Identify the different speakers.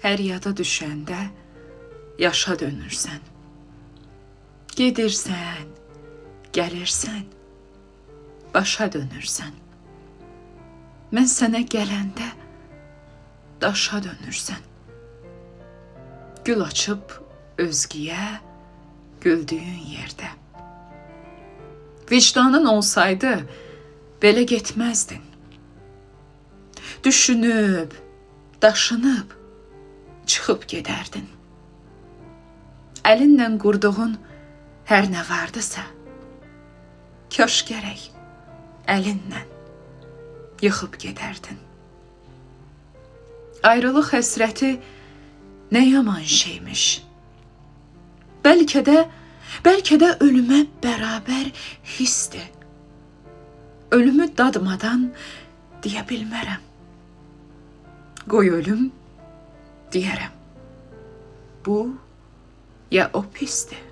Speaker 1: Hər yada düşəndə yaşa dönürsən. Gedirsən, gəlirsən, başa dönürsən. Mən sənə gələndə daşa dönürsən. Gül açıb özgəyə güldüyün yerdə. Vicdanın olsaydı belə getməzdin. Düşünüb, daşınıb, çıxıb gedərdin. Əlinlə qurduğun hər nə vardısa, kaş gərək əlinlə yıxıb gedərdin. Ayrılıq həsrəti nə yaman şeymiş. Bəlkə də ölümə bərabər hisdir. Ölümü dadmadan deyə bilmərəm. Qoy ölüm deyərəm. Bu ya o pisdir.